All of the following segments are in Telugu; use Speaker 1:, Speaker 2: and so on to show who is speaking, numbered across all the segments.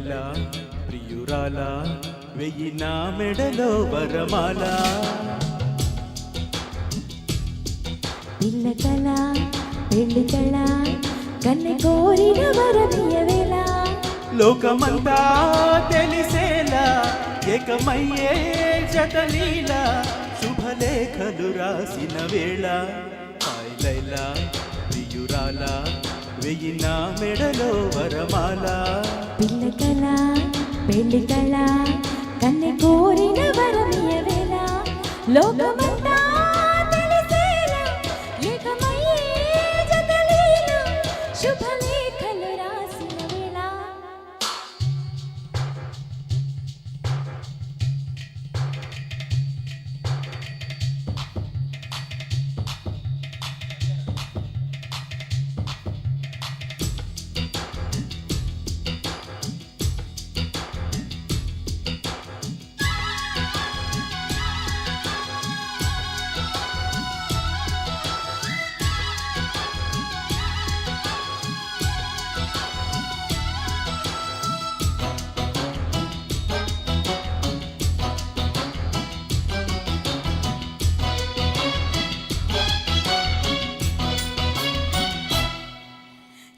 Speaker 1: లైలా ప్రియురాలా వెయ్యి నా మెడలో వరమాల
Speaker 2: పిల్ల కళ పెళ్లి కళ కన్నె కోరిన వరమియవేళ
Speaker 1: లోకమంతా తెలిసేలా ఏకమయ్యే జతలీల శుభలేఖలు రాసిన వేళ హాయ్ లైలా ప్రియురాలా వెయ్యి నా మెడలో వరమాల
Speaker 2: పిల్ల కళ పెళ్లి కళ కన్నె కోరిన వరమియవేళ లోకమంతా తెలిసేలా ఏకమయ్యే జతలీల శుభలేఖలు రాసిన వేళ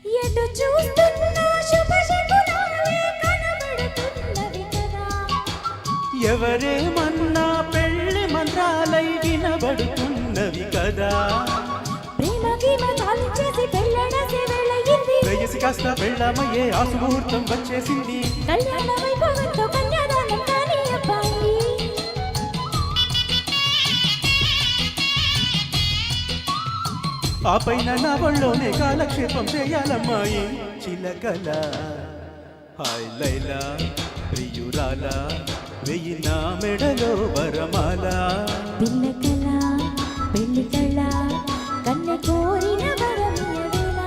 Speaker 2: ఎటు చూస్తున్నా శుభశకునాలే కనబడుతున్నవి కదా
Speaker 1: ఎవరేమన్నా పెళ్లి మంత్రాలై వినబడుతున్నవి కదా
Speaker 2: ప్రేమకి మతాలు చేసి పెళ్ళడసే వేళయింది
Speaker 1: వయసి కాస్త పెళ్ళమయ్యే ఆసుముహూర్తం వచ్చేసింది
Speaker 2: కళ్యాణ వైభవంతో కన్యాదానం కానీ అబ్బాయి
Speaker 1: ఆ పైన నా ఒళ్ళోనే కాలక్షేపం చేయాలమ్మాయి చిలకల హాయ్ లైలా ప్రియురాలా వెయ్యి నా మెడలో వరమాల
Speaker 2: పిల్ల కళ పెళ్లి కళ కన్నె కోరిన వరమియవేళ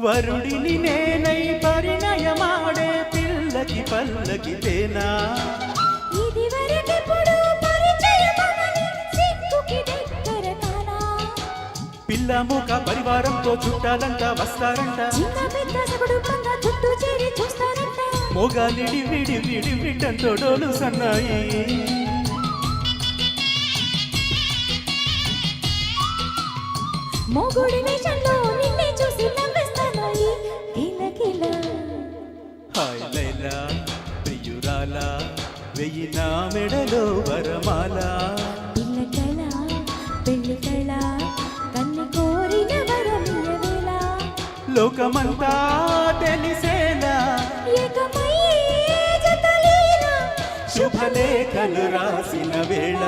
Speaker 1: వరుడిని నేనై పరిణయమాడే పిల్లకి పల్లకి తేనా
Speaker 2: ఇది వరకెప్పుడు పరిచయమవని సిగ్గుకి దగ్గర కానా
Speaker 1: పిల్ల ముఖ పరివారంతో చుట్టాలంతా వస్తారంట
Speaker 2: చిన్న పెద్ద సగుడుపంగా చుట్టూ చేరి చూస్తారంట
Speaker 1: మోగాలిడి విడి విడి విటంతో డోలు సన్నాయి
Speaker 2: మొగుడి వేషంలో నిన్నే చూసి నవ్వేస్తానాయి కిల కిల
Speaker 1: హాయ్ లైలా ప్రియురాలా వెయ్యి నా మెడలో వరమాల
Speaker 2: పిల్ల కళ పెళ్లి కళ కన్నె కోరిన వరమియవేళ
Speaker 1: లోకమంతా తెలిసేలా
Speaker 2: ఏకమయ్యే జతలీల
Speaker 1: శుభలేఖలు రాసిన వేళ